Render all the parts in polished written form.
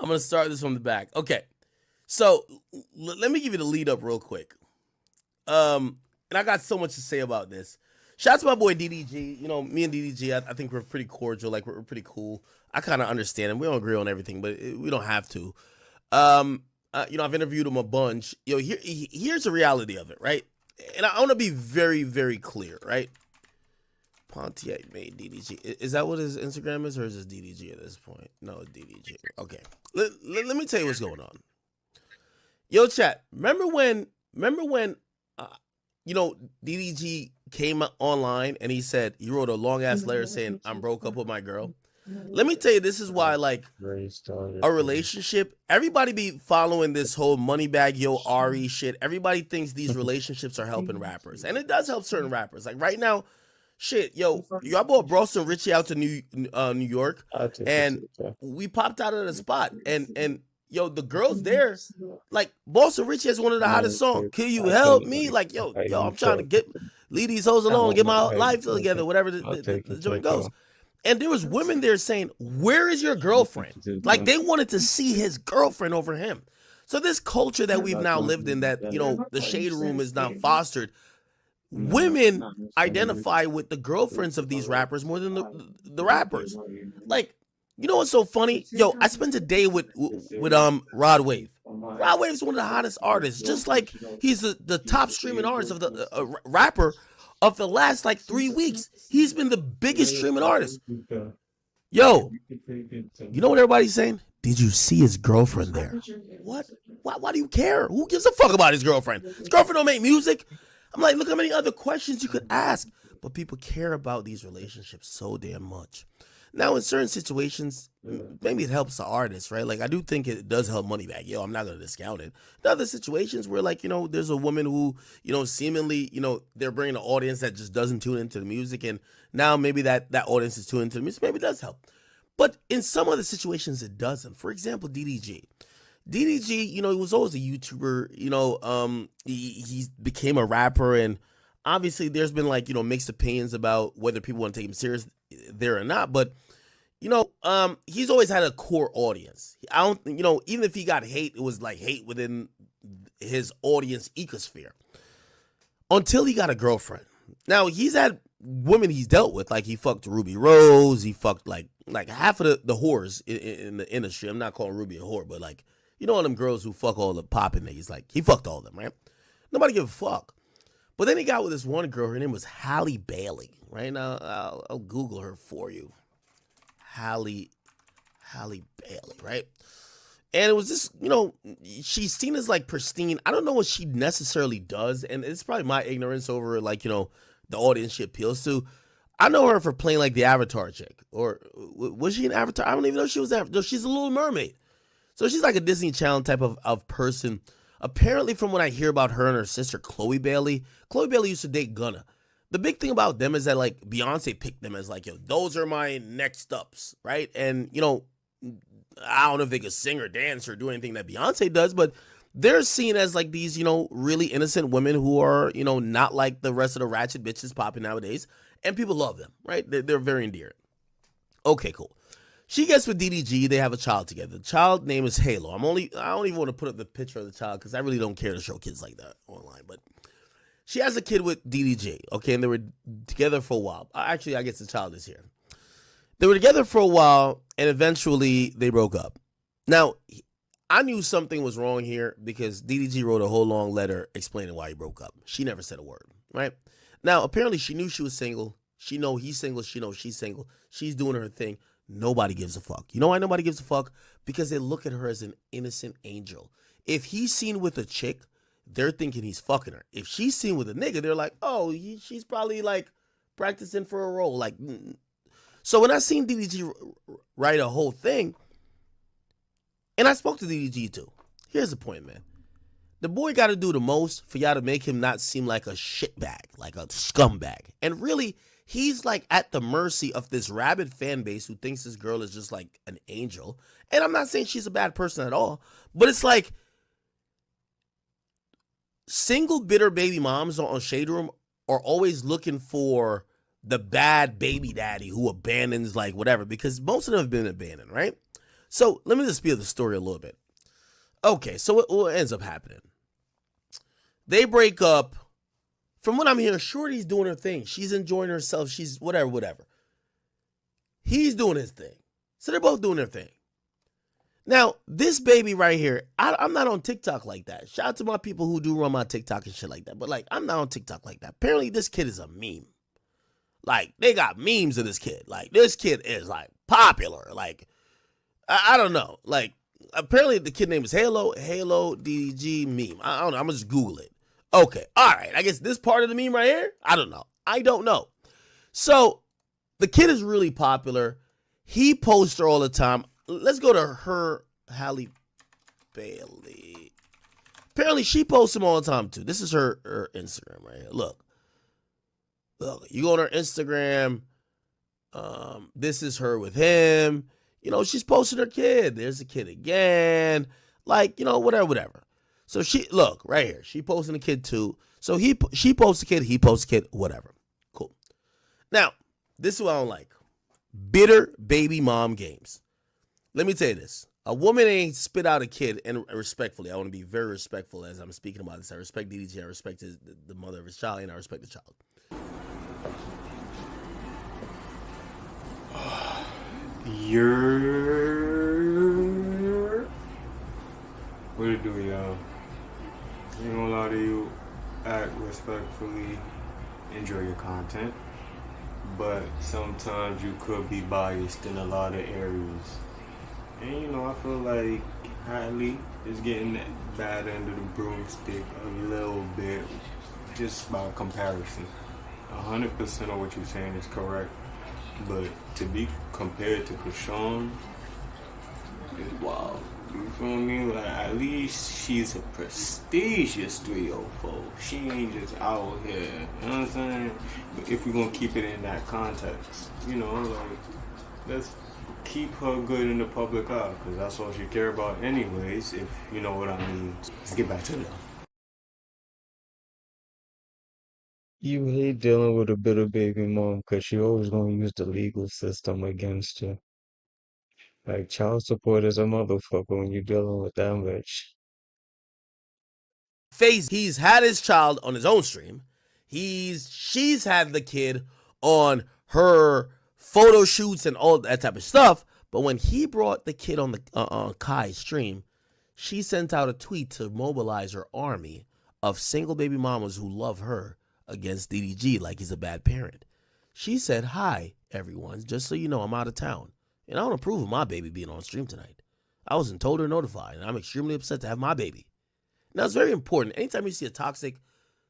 I'm going to start this from the back. Okay. So let me give you the lead up real quick. And I got so much to say about this. Shout out to my boy DDG. You know, me and DDG, I think we're pretty cordial. Like, we're pretty cool. I kind of understand him. We don't agree on everything, but we don't have to. You know, I've interviewed him a bunch. Yo, here's the reality of it, right? And I want to be very, very clear, right? Pontiac made DDG. Is that what his Instagram is, or is it DDG at this point? No, it's DDG. Okay. Let me tell you what's going on. Yo, chat. Remember when you know, DDG came online and he said, he wrote a long ass letter saying, I'm broke up with my girl. Let me tell you, this is why, like, a relationship, everybody be following this whole Moneybag Yo Ari shit. Everybody thinks these relationships are helping rappers, and it does help certain rappers. Like right now, shit, yo, I brought Boston Richie out to New York, and we popped out of the spot, and yo, the girls there, like, Boston Richie has one of the hottest songs. Can you help me? Like, yo, I'm trying to leave these hoes alone, get my life together, whatever the joint goes. And there was women there saying, where is your girlfriend? Like, they wanted to see his girlfriend over him. So this culture that we've now lived in, that, you know, the shade room is now fostered, women identify with the girlfriends of these rappers more than the rappers. Like, you know what's so funny? Yo, I spent a day with Rod Wave. Rod Wave's one of the hottest artists, just like he's the top streaming artist of the rapper of the last like 3 weeks. He's been the biggest streaming artist. Yo, you know what everybody's saying? Did you see his girlfriend there? What? Why do you care? Who gives a fuck about his girlfriend? His girlfriend don't make music. I'm like, look how many other questions you could ask. But people care about these relationships so damn much. Now, in certain situations, maybe it helps the artist, right? Like, I do think it does help Moneybag Yo. I'm not going to discount it. In other situations where, like, you know, there's a woman who, you know, seemingly, you know, they're bringing an audience that just doesn't tune into the music. And now maybe that audience is tuned into the music. Maybe it does help. But in some other situations, it doesn't. For example, DDG. DDG, you know, he was always a YouTuber. You know, he became a rapper. And obviously, there's been, like, you know, mixed opinions about whether people want to take him serious there or not. But you know, he's always had a core audience. I don't, you know, even if he got hate, it was like hate within his audience ecosphere. Until he got a girlfriend. Now, he's had women he's dealt with, like he fucked Ruby Rose, he fucked like half of the whores in the industry. I'm not calling Ruby a whore, but like, you know, all them girls who fuck all the poppin' niggas, like he fucked all of them, right? Nobody give a fuck. But then he got with this one girl, her name was Halle Bailey. Right now, I'll Google her for you. Halle Bailey, right? And it was just, you know, she's seen as like pristine. I don't know what she necessarily does, and it's probably my ignorance over, like, you know, the audience she appeals to. I know her for playing like the Avatar chick, or was she an Avatar? I don't even know if she was Avatar. No, she's a Little Mermaid, so she's like a Disney Channel type of person. Apparently, from what I hear about her and her sister Chloe Bailey used to date Gunna. The big thing about them is that, like, Beyonce picked them as, like, yo, those are my next ups, right? And, you know, I don't know if they could sing or dance or do anything that Beyonce does, but they're seen as, like, these, you know, really innocent women who are, you know, not like the rest of the ratchet bitches popping nowadays. And people love them, right? They're very endearing. Okay, cool. She gets with DDG. They have a child together. The child name is HAILEY. I don't even want to put up the picture of the child because I really don't care to show kids like that online, but she has a kid with DDG, okay, and they were together for a while. Actually, I guess the child is here. They were together for a while, and eventually they broke up. Now, I knew something was wrong here because DDG wrote a whole long letter explaining why he broke up. She never said a word, right? Now, apparently she knew she was single. She know he's single. She knows she's single. She's doing her thing. Nobody gives a fuck. You know why nobody gives a fuck? Because they look at her as an innocent angel. If he's seen with a chick, they're thinking he's fucking her. If she's seen with a nigga, they're like, oh, she's probably like practicing for a role. Like, so when I seen DDG write a whole thing, and I spoke to DDG too. Here's the point, man. The boy got to do the most for y'all to make him not seem like a shitbag, like a scumbag. And really, he's like at the mercy of this rabid fan base who thinks this girl is just like an angel. And I'm not saying she's a bad person at all, but it's like, single bitter baby moms on Shade Room are always looking for the bad baby daddy who abandons like whatever, because most of them have been abandoned, right? So let me just speed the story a little bit. Okay, so what ends up happening? They break up. From what I'm hearing, Shorty's doing her thing. She's enjoying herself. She's whatever. He's doing his thing. So they're both doing their thing. Now, this baby right here, I'm not on TikTok like that. Shout out to my people who do run my TikTok and shit like that. But, like, I'm not on TikTok like that. Apparently, this kid is a meme. Like, they got memes of this kid. Like, this kid is, like, popular. Like, I don't know. Like, apparently the kid name is Halo DDG meme. I don't know. I'm going to just Google it. Okay. All right. I guess this part of the meme right here, I don't know. So, the kid is really popular. He posts her all the time. Let's go to her, Halle Bailey. Apparently, she posts him all the time, too. This is her Instagram right here. Look, you go on her Instagram. This is her with him. You know, she's posting her kid. There's the kid again. Like, you know, whatever. So look, right here. She posting the kid, too. So she posts the kid. He posts the kid. Whatever. Cool. Now, this is what I don't like. Bitter baby mom games. Let me tell you this. A woman ain't spit out a kid, and respectfully, I want to be very respectful as I'm speaking about this. I respect DDG, I respect the mother of his child, and I respect the child. YERRRR. What it do, y'all? Ain't gonna lie to you, act respectfully, enjoy your content, but sometimes you could be biased in a lot of areas. And you know, I feel like HAILEY is getting that bad end of the broomstick a little bit, just by comparison. 100% of what you're saying is correct, but to be compared to Krishan is wild. You feel me? Like, at least she's a prestigious 304. She ain't just out here, you know what I'm saying? But if we're gonna keep it in that context, you know, like, let's keep her good in the public eye, because that's all she care about anyways, if you know what I mean. Let's get back to that. You hate dealing with a bitter baby mom because she always gonna use the legal system against you. Like child support is a motherfucker when you're dealing with that bitch. He's had his child on his own stream. She's had the kid on her photo shoots and all that type of stuff. But when he brought the kid on the on Kai's stream, she sent out a tweet to mobilize her army of single baby mamas who love her against DDG like he's a bad parent. She said, "Hi, everyone. Just so you know, I'm out of town. And I don't approve of my baby being on stream tonight. I wasn't told or notified, and I'm extremely upset to have my baby." Now, it's very important. Anytime you see a toxic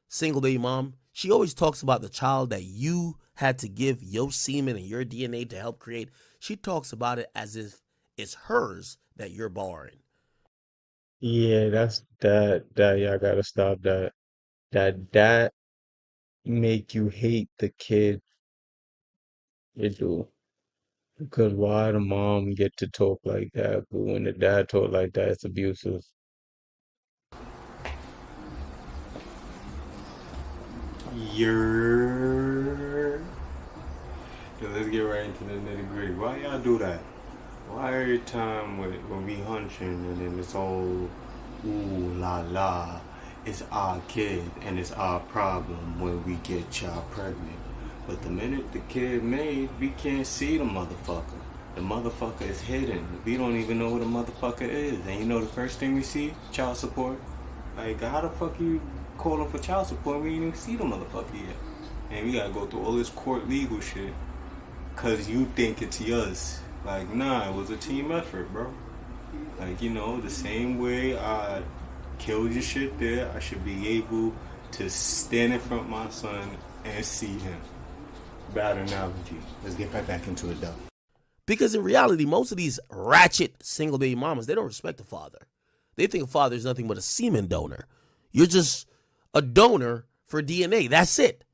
single baby mom, she always talks about the child that you had to give your semen and your DNA to help create. She talks about it as if it's hers that you're borrowing. Yeah, that's that y'all gotta stop that. That make you hate the kid. It do. Because why the mom get to talk like that, but when the dad talk like that, it's abusive. YERRRR. So let's get right into the nitty gritty. Why y'all do that? Why every time when we hunching and then it's all ooh la la, it's our kid and it's our problem when we get y'all pregnant. But the minute the kid made, we can't see the motherfucker. The motherfucker is hidden. We don't even know what a motherfucker is. And you know the first thing we see? Child support. Like, how the fuck you calling for child support when we ain't even see the motherfucker yet? And we gotta go through all this court legal shit cause you think it's yours. Like, nah, it was a team effort, bro. Like, you know, the same way I killed your shit there, I should be able to stand in front of my son and see him. Bad analogy. Let's get back into it though. Because in reality, most of these ratchet single baby mamas, they don't respect the father. They think a father is nothing but a semen donor. You're just a donor for DNA. That's it.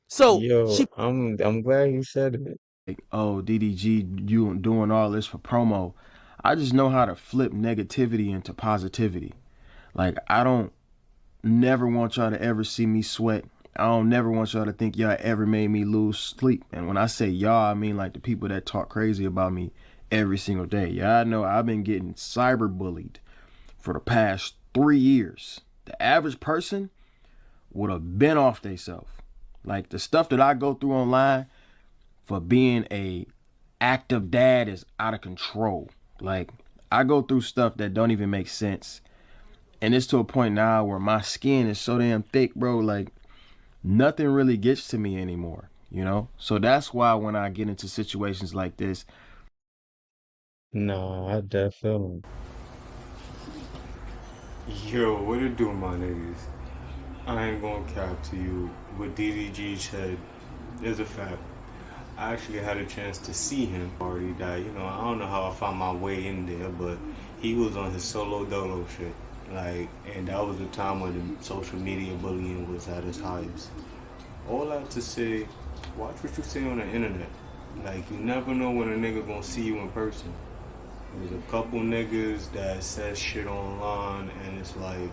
So Yo, I'm glad you said it. Like, oh, DDG, you doing all this for promo. I just know how to flip negativity into positivity. Like, I don't never want y'all to ever see me sweat. I don't never want y'all to think y'all ever made me lose sleep. And when I say y'all, I mean like the people that talk crazy about me every single day. Yeah, I know I've been getting cyberbullied for the past 3 years. The average person would have been off theyself. Like, the stuff that I go through online for being a active dad is out of control. Like, I go through stuff that don't even make sense. And it's to a point now where my skin is so damn thick, bro. Like, nothing really gets to me anymore, you know? So that's why when I get into situations like this. No, I definitely. Yo, what it do, my niggas? I ain't gonna cap to you. What DDG said is a fact. I actually had a chance to see him already died. You know, I don't know how I found my way in there, but he was on his solo dolo shit. Like, and that was the time when the social media bullying was at its highest. All that to say, watch what you say on the internet. Like, you never know when a nigga gonna see you in person. There's a couple niggas that says shit online and it's like,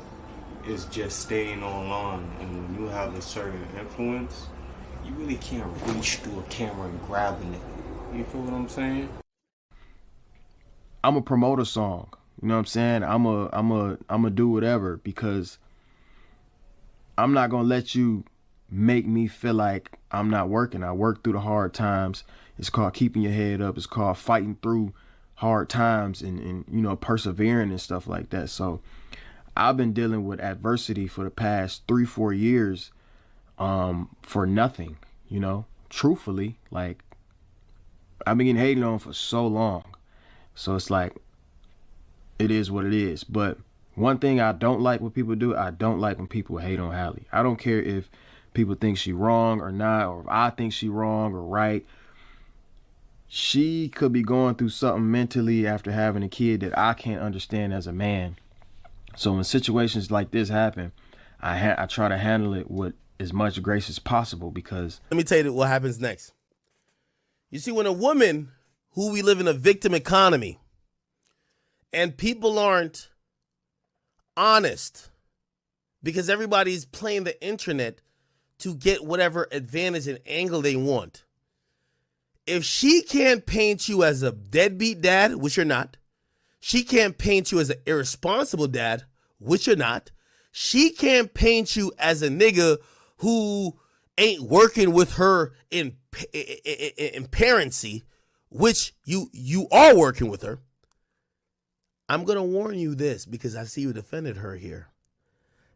it's just staying online. And when you have a certain influence, you really can't reach through a camera and grab a nigga. You feel what I'm saying? I'm a promote a song. You know what I'm saying? I'm a do whatever, because I'm not gonna let you make me feel like I'm not working. I work through the hard times. It's called keeping your head up. It's called fighting through hard times and you know, persevering and stuff like that. So I've been dealing with adversity for the past 3-4 years for nothing, you know, truthfully. Like, I've been getting hated on for so long. So it's like, it is what it is. But one thing I don't like when people do, I don't like when people hate on Hailey. I don't care if people think she wrong or not, or if I think she wrong or right. She could be going through something mentally after having a kid that I can't understand as a man. So when situations like this happen, I try to handle it with as much grace as possible, because... Let me tell you what happens next. You see, when a woman who we live in a victim economy and people aren't honest because everybody's playing the internet to get whatever advantage and angle they want. If she can't paint you as a deadbeat dad, which you're not, she can't paint you as an irresponsible dad, which you're not, she can't paint you as a nigga who ain't working with her in parency, which you are working with her. I'm going to warn you this, because I see you defended her here.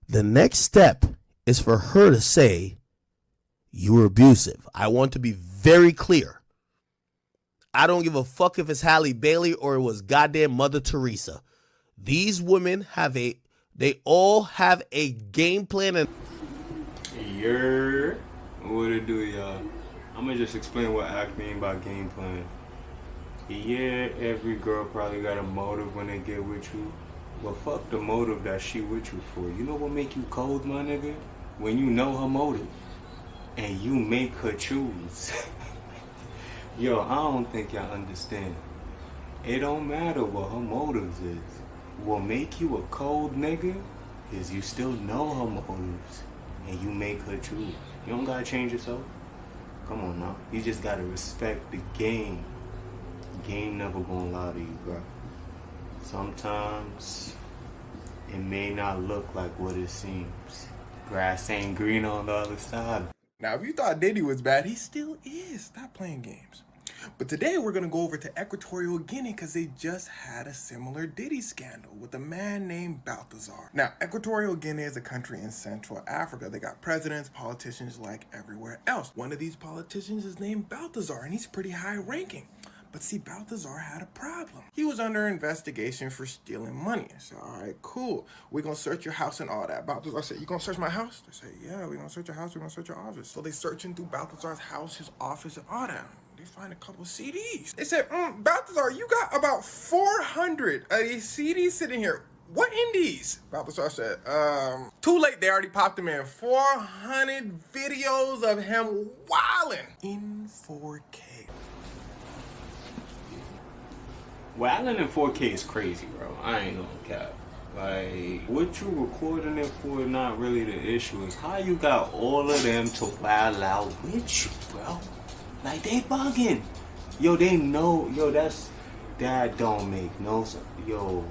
The next step is for her to say you were abusive. I want to be very clear. I don't give a fuck if it's Halle Bailey or it was goddamn Mother Teresa. These women they all have a game plan. And YERRRR. What it do, y'all? I'm gonna just explain what I mean by game plan. Yeah, every girl probably got a motive when they get with you. But fuck the motive that she with you for. You know what make you cold, my nigga? When you know her motive and you make her choose. Yo, I don't think y'all understand. It don't matter what her motives is. What make you a cold nigga is you still know her motives and you make her choose. You don't gotta change yourself. Come on now. You just gotta respect the game. Game never gonna lie to you, bro. Sometimes it may not look like what it seems. Grass ain't green on the other side. Now, if you thought Diddy was bad, he still is. Stop playing games. But today we're going to go over to Equatorial Guinea because they just had a similar Diddy scandal with a man named Balthazar. Now, Equatorial Guinea is a country in Central Africa. They got presidents, politicians like everywhere else. One of these politicians is named Balthazar, and he's pretty high ranking. But see, Balthazar had a problem. He was under investigation for stealing money. I said, all right, cool. We're going to search your house and all that. Balthazar said, you going to search my house? They said, yeah, we're going to search your house. We're going to search your office. So they searching through Balthazar's house, his office, and all that. They find a couple CDs. They said, Balthazar, you got about 400 of these CDs sitting here. What indies? Balthazar said, too late. They already popped them in. 400 videos of him wilding in 4K. Wilding in 4K is crazy, bro. I ain't gonna cap. Like, what you recording it for is not really the issue. Is how you got all of them to wild out with you, bro. Like, they bugging. Yo, they know. Yo, that's That don't make no sense. Yo,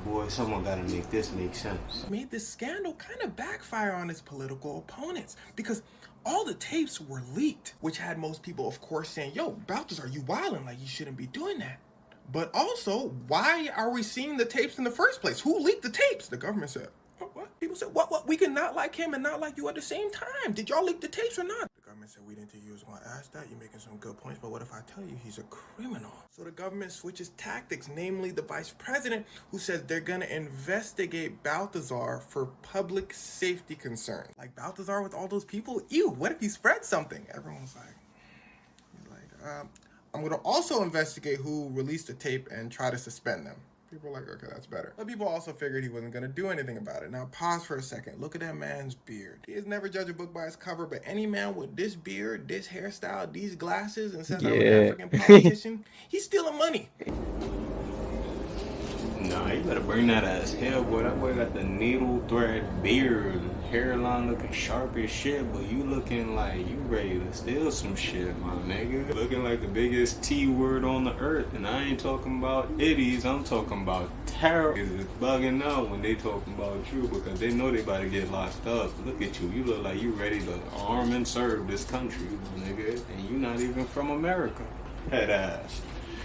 boy, someone gotta make this make sense. Made this scandal kind of backfire on his political opponents because all the tapes were leaked, which had most people, of course, saying, yo, Balthazar, you wildin', like you shouldn't be doing that. But also, why are we seeing the tapes in the first place? Who leaked the tapes? The government said, what? People said, what? We can not like him and not like you at the same time. Did y'all leak the tapes or not? The government said, we didn't think you was going to ask that. You're making some good points, but what if I tell you he's a criminal? So the government switches tactics, namely the vice president, who says they're going to investigate Balthazar for public safety concerns. Like Balthazar with all those people? Ew, what if he spread something? Everyone's like, I'm going to also investigate who released the tape and try to suspend them. People are like, okay, that's better. But people also figured he wasn't going to do anything about it. Now, pause for a second. Look at that man's beard. He has never judged a book by its cover, but any man with this beard, this hairstyle, these glasses, and says I'm an African politician, he's stealing money. Nah, you better bring that ass here, boy. That boy got the needle thread beard, hairline looking sharp as shit, but you looking like you ready to steal some shit, my nigga. Looking like the biggest T word on the earth, and I ain't talking about idiots, I'm talking about terrorists. It's bugging out when they talking about you because they know they about to get locked up. Look at you, you look like you ready to arm and serve this country, my nigga, and you not even from America. Head ass.